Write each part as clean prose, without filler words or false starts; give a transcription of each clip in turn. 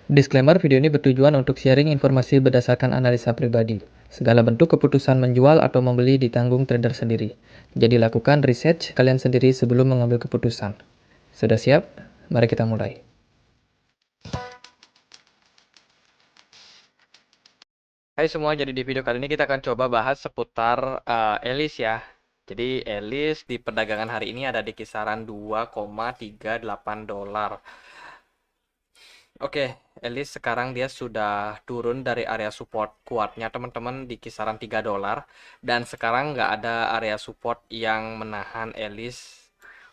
Disclaimer, video ini bertujuan untuk sharing informasi berdasarkan analisa pribadi. Segala bentuk keputusan menjual atau membeli ditanggung trader sendiri. Jadi lakukan research kalian sendiri sebelum mengambil keputusan. Sudah siap? Mari kita mulai. Hai semua, jadi di video kali ini kita akan coba bahas seputar ELIS ya. Jadi ELIS di perdagangan hari ini ada di kisaran 2,38 dolar. Oke, Elis sekarang dia sudah turun dari area support kuatnya teman-teman di kisaran 3 dolar. Dan sekarang nggak ada area support yang menahan Elis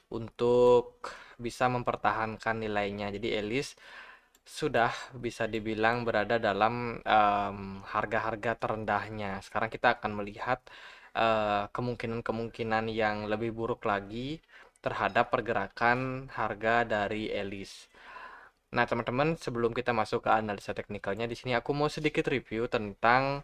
untuk bisa mempertahankan nilainya. Jadi Elis sudah bisa dibilang berada dalam harga-harga terendahnya. Sekarang kita akan melihat kemungkinan-kemungkinan yang lebih buruk lagi terhadap pergerakan harga dari Elis. Nah, teman-teman, sebelum kita masuk ke analisa teknikalnya, di sini aku mau sedikit review tentang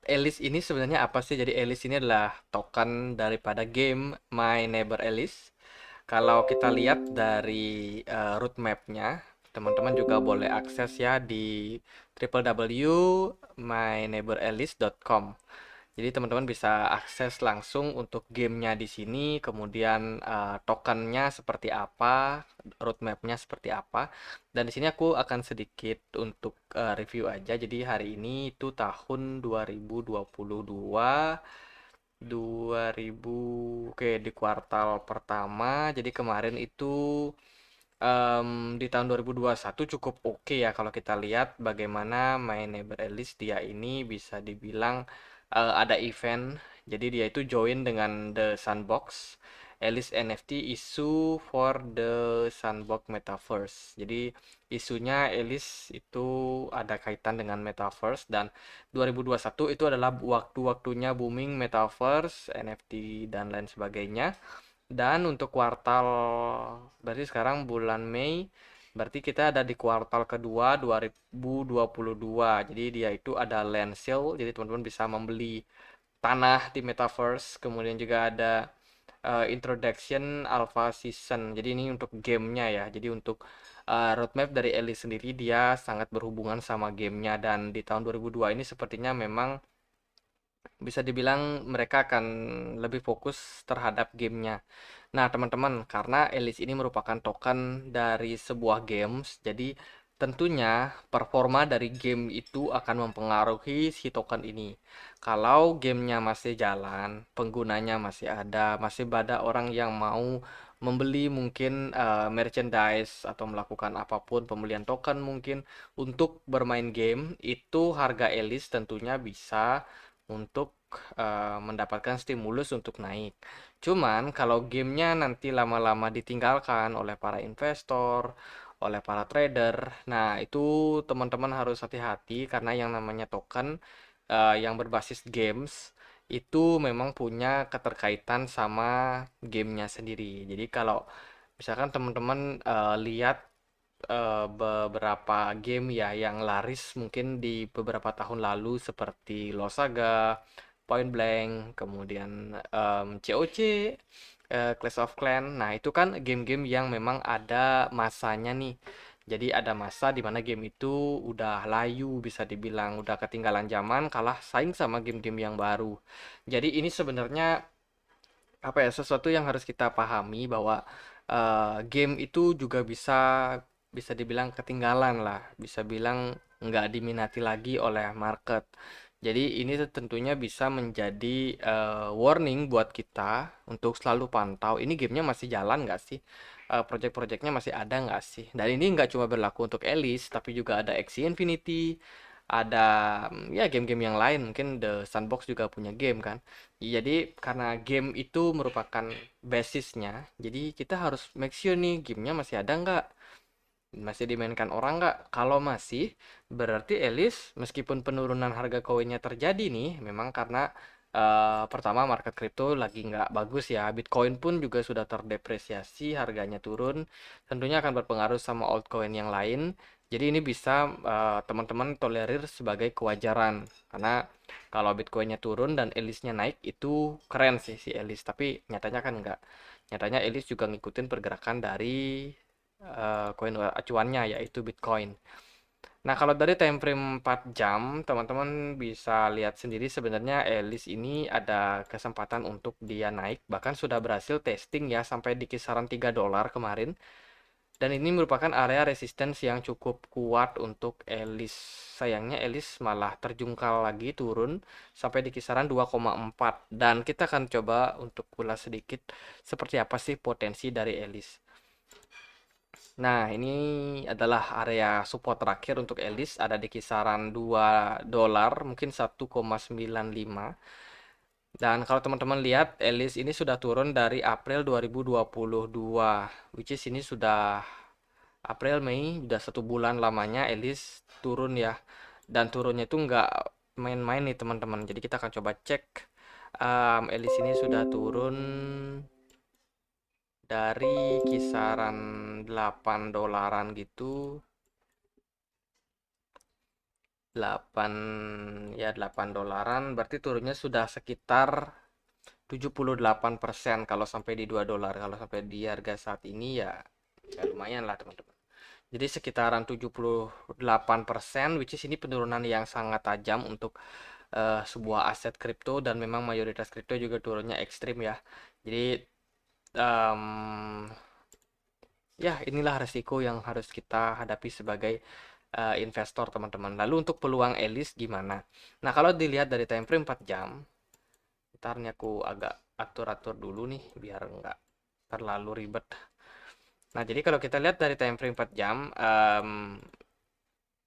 Alice ini sebenarnya apa sih? Jadi Alice ini adalah token daripada game My Neighbor Alice. Kalau kita lihat dari roadmap-nya, teman-teman juga boleh akses ya di www.myneighboralice.com. Jadi teman-teman bisa akses langsung untuk gamenya di sini, kemudian tokennya seperti apa, roadmapnya seperti apa. Dan di sini aku akan sedikit untuk review aja. Jadi hari ini itu tahun 2022, 2000, oke, di kuartal pertama. Jadi kemarin itu di tahun 2021 cukup oke ya kalau kita lihat bagaimana My Neighbor Alice dia ini bisa dibilang ada event. Jadi dia itu join dengan The Sandbox Alice NFT issue for the Sandbox Metaverse. Jadi isunya Alice itu ada kaitan dengan Metaverse, dan 2021 itu adalah waktu-waktunya booming Metaverse, NFT dan lain sebagainya. Dan untuk kuartal, berarti sekarang bulan Mei, berarti kita ada di kuartal kedua 2022. Jadi dia itu ada land sale, jadi teman-teman bisa membeli tanah di Metaverse. Kemudian juga ada introduction alpha season. Jadi ini untuk gamenya ya. Jadi untuk roadmap dari Ellie sendiri dia sangat berhubungan sama gamenya, dan di tahun 2002 ini sepertinya memang bisa dibilang mereka akan lebih fokus terhadap gamenya. Nah, teman-teman, karena Alice ini merupakan token dari sebuah games, jadi tentunya performa dari game itu akan mempengaruhi si token ini. Kalau gamenya masih jalan, penggunanya masih ada, masih ada orang yang mau membeli mungkin merchandise atau melakukan apapun, pembelian token mungkin untuk bermain game, itu harga Alice tentunya bisa untuk mendapatkan stimulus untuk naik. Cuman kalau gamenya nanti lama-lama ditinggalkan oleh para investor, oleh para trader, nah itu teman-teman harus hati-hati karena yang namanya token yang berbasis games itu memang punya keterkaitan sama gamenya sendiri. Jadi kalau misalkan teman-teman lihat beberapa game ya yang laris mungkin di beberapa tahun lalu seperti Losaga, Point Blank, kemudian COC, Clash of Clans. Nah, itu kan game-game yang memang ada masanya nih. Jadi ada masa di mana game itu udah layu, bisa dibilang udah ketinggalan zaman, kalah saing sama game-game yang baru. Jadi ini sebenarnya apa ya, sesuatu yang harus kita pahami bahwa game itu juga bisa bisa dibilang ketinggalan lah, bisa bilang nggak diminati lagi oleh market. Jadi ini tentunya bisa menjadi warning buat kita untuk selalu pantau ini gamenya masih jalan nggak sih, project-projectnya masih ada nggak sih. Dan ini nggak cuma berlaku untuk Alice, tapi juga ada Axie Infinity, ada ya game-game yang lain, mungkin The Sandbox juga punya game kan. Jadi karena game itu merupakan basisnya, jadi kita harus make sure nih gamenya masih ada nggak, masih dimainkan orang nggak. Kalau masih, berarti Alice meskipun penurunan harga koinnya terjadi nih, memang karena pertama market crypto lagi nggak bagus ya, Bitcoin pun juga sudah terdepresiasi, harganya turun, tentunya akan berpengaruh sama altcoin yang lain. Jadi ini bisa teman-teman tolerir sebagai kewajaran, karena kalau Bitcoinnya turun dan Alice-nya naik itu keren sih si Alice, tapi nyatanya kan nggak. Nyatanya Alice juga ngikutin pergerakan dari koin acuannya yaitu Bitcoin. Nah, kalau dari time frame 4 jam, teman-teman bisa lihat sendiri sebenarnya Elis ini ada kesempatan untuk dia naik, bahkan sudah berhasil testing ya sampai di kisaran $3 kemarin. Dan ini merupakan area resistance yang cukup kuat untuk Elis. Sayangnya Elis malah terjungkal lagi turun sampai di kisaran 2,4. Dan kita akan coba untuk ulas sedikit seperti apa sih potensi dari Elis. Nah, ini adalah area support terakhir untuk Elis, ada di kisaran $2, mungkin 1,95. Dan kalau teman-teman lihat, Elis ini sudah turun dari April 2022, which is ini sudah April, Mei, udah 1 bulan lamanya Elis turun ya. Dan turunnya itu nggak main-main nih teman-teman. Jadi kita akan coba cek. Elis ini sudah turun dari kisaran $8 gitu. 8 ya $8 berarti turunnya sudah sekitar 78% kalau sampai di $2. Kalau sampai di harga saat ini ya, ya lumayan lah teman-teman. Jadi sekitaran 78%, which is ini penurunan yang sangat tajam untuk sebuah aset kripto, dan memang mayoritas kripto juga turunnya ekstrim ya. Jadi um, ya inilah resiko yang harus kita hadapi sebagai investor teman-teman. Lalu untuk peluang Elis gimana? Nah, kalau dilihat dari time frame 4 jam, ntar nih aku agak atur-atur dulu nih biar nggak terlalu ribet. Nah, jadi kalau kita lihat dari time frame 4 jam,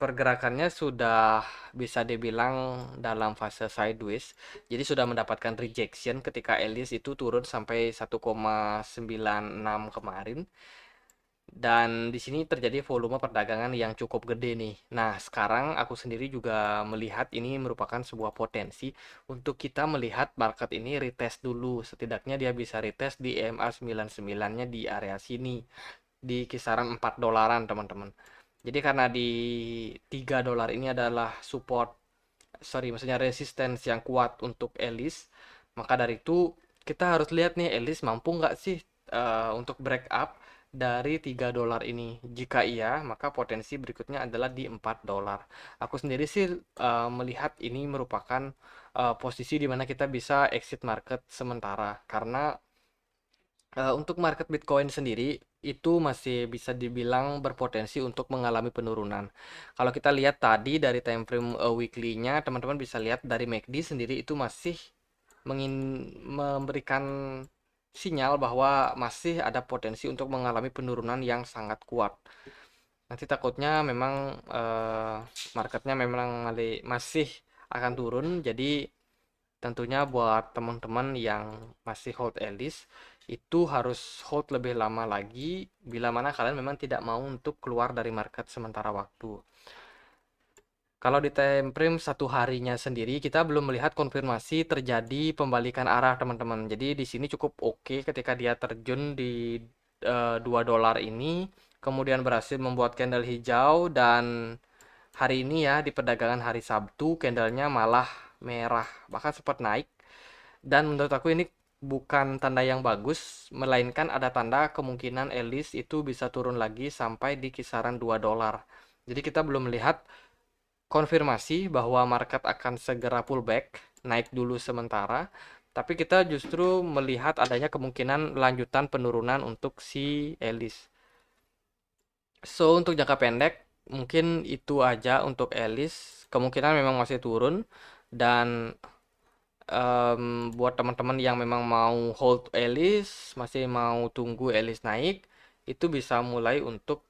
pergerakannya sudah bisa dibilang dalam fase sideways. Jadi sudah mendapatkan rejection ketika Elis itu turun sampai 1,96 kemarin. Dan di sini terjadi volume perdagangan yang cukup gede nih. Nah, sekarang aku sendiri juga melihat ini merupakan sebuah potensi untuk kita melihat market ini retest dulu. Setidaknya dia bisa retest di EMA 99-nya di area sini, di kisaran $4 teman-teman. Jadi karena di $3 ini adalah support, sorry, maksudnya resistance yang kuat untuk Elis, maka dari itu kita harus lihat nih Elis mampu nggak sih untuk break up dari $3 ini. Jika iya, maka potensi berikutnya adalah di $4. Aku sendiri sih melihat ini merupakan posisi di mana kita bisa exit market sementara, karena untuk market Bitcoin sendiri itu masih bisa dibilang berpotensi untuk mengalami penurunan. Kalau kita lihat tadi dari time frame weekly-nya, teman-teman bisa lihat dari MACD sendiri itu masih memberikan sinyal bahwa masih ada potensi untuk mengalami penurunan yang sangat kuat. Nanti takutnya memang marketnya memang masih akan turun, jadi tentunya buat teman-teman yang masih hold Elis itu harus hold lebih lama lagi bila mana kalian memang tidak mau untuk keluar dari market sementara waktu. Kalau di time frame 1 harinya sendiri, kita belum melihat konfirmasi terjadi pembalikan arah teman-teman. Jadi di sini cukup oke ketika dia terjun di $2 ini, kemudian berhasil membuat candle hijau, dan hari ini ya di perdagangan hari Sabtu candlenya malah merah, bahkan sempat naik. Dan menurut aku ini bukan tanda yang bagus, melainkan ada tanda kemungkinan Elis itu bisa turun lagi sampai di kisaran $2. Jadi kita belum melihat konfirmasi bahwa market akan segera pullback, naik dulu sementara, tapi kita justru melihat adanya kemungkinan lanjutan penurunan untuk si Elis. So, untuk jangka pendek, mungkin itu aja untuk Elis. Kemungkinan memang masih turun, dan buat teman-teman yang memang mau hold Elis, masih mau tunggu Elis naik, itu bisa mulai untuk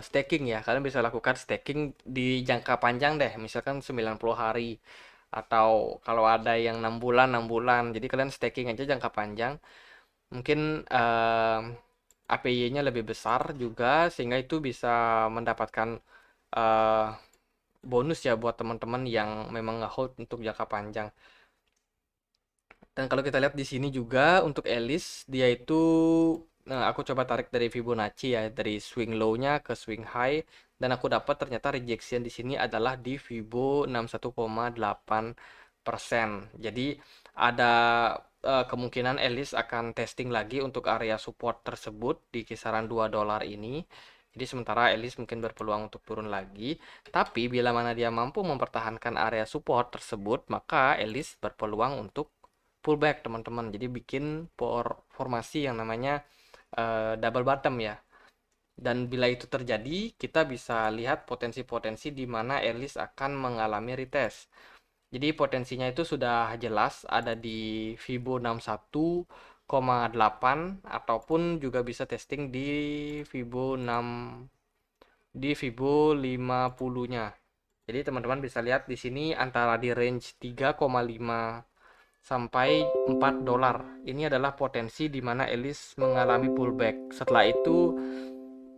staking ya. Kalian bisa lakukan staking di jangka panjang deh, misalkan 90 hari, atau kalau ada yang 6 bulan 6 bulan. Jadi kalian staking aja jangka panjang. Mungkin APY-nya lebih besar juga, sehingga itu bisa mendapatkan uh, bonus ya buat teman-teman yang memang nge-hold untuk jangka panjang. Dan kalau kita lihat di sini juga untuk Elis, dia itu aku coba tarik dari Fibonacci ya, dari swing low-nya ke swing high, dan aku dapat ternyata rejection di sini adalah di Fibo 61,8%. Jadi ada kemungkinan Elis akan testing lagi untuk area support tersebut di kisaran $2 ini. Jadi sementara Elis mungkin berpeluang untuk turun lagi. Tapi bila mana dia mampu mempertahankan area support tersebut, maka Elis berpeluang untuk pullback teman-teman. Jadi bikin formasi yang namanya double bottom ya. Dan bila itu terjadi, kita bisa lihat potensi-potensi di mana Elis akan mengalami retest. Jadi potensinya itu sudah jelas ada di Fibo 61,8 ataupun juga bisa testing di Fibo 6 di Fibo 50-nya. Jadi teman-teman bisa lihat di sini antara di range 3,5 sampai $4. Ini adalah potensi di mana Elis mengalami pullback. Setelah itu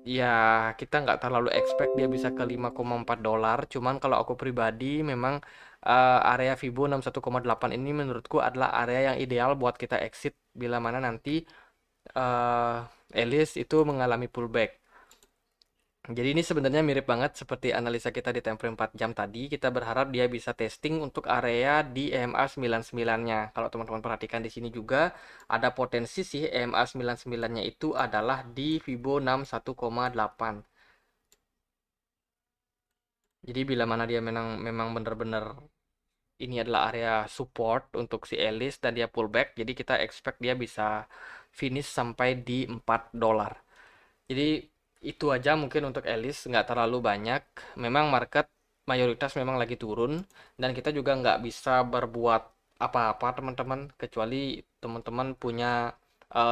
ya kita nggak terlalu expect dia bisa ke $5,4. Cuman kalau aku pribadi memang area Fibo 61,8 ini menurutku adalah area yang ideal buat kita exit bila mana nanti Elis itu mengalami pullback. Jadi ini sebenarnya mirip banget seperti analisa kita di time frame 4 jam tadi. Kita berharap dia bisa testing untuk area di EMA 99-nya. Kalau teman-teman perhatikan di sini juga ada potensi sih EMA 99-nya itu adalah di Fibo 61,8. Jadi bila mana dia memang benar-benar ini adalah area support untuk si Elis dan dia pullback, jadi kita expect dia bisa finish sampai di $4. Jadi itu aja mungkin untuk Elis, nggak terlalu banyak. Memang market mayoritas memang lagi turun dan kita juga nggak bisa berbuat apa-apa teman-teman, kecuali teman-teman punya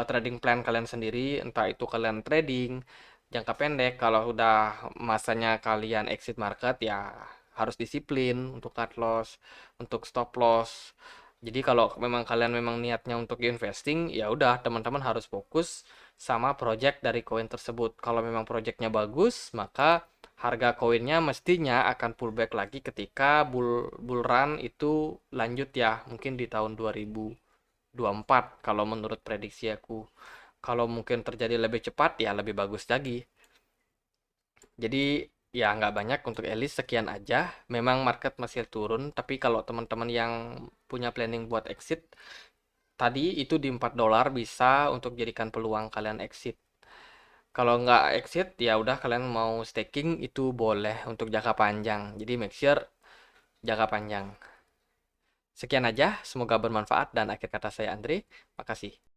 trading plan kalian sendiri, entah itu kalian trading jangka pendek. Kalau udah masanya kalian exit market ya harus disiplin untuk cut loss, untuk stop loss. Jadi kalau memang kalian memang niatnya untuk investing, ya udah teman-teman harus fokus sama project dari koin tersebut. Kalau memang projectnya bagus, maka harga koinnya mestinya akan pullback lagi ketika bull run itu lanjut ya, mungkin di tahun 2024 kalau menurut prediksi aku. Kalau mungkin terjadi lebih cepat ya lebih bagus lagi. Jadi ya nggak banyak untuk Elis, sekian aja. Memang market masih turun, tapi kalau teman-teman yang punya planning buat exit, tadi itu di $4 bisa untuk jadikan peluang kalian exit. Kalau nggak exit ya udah kalian mau staking itu boleh untuk jangka panjang. Jadi make sure jangka panjang. Sekian aja, semoga bermanfaat dan akhir kata saya Andre. Makasih.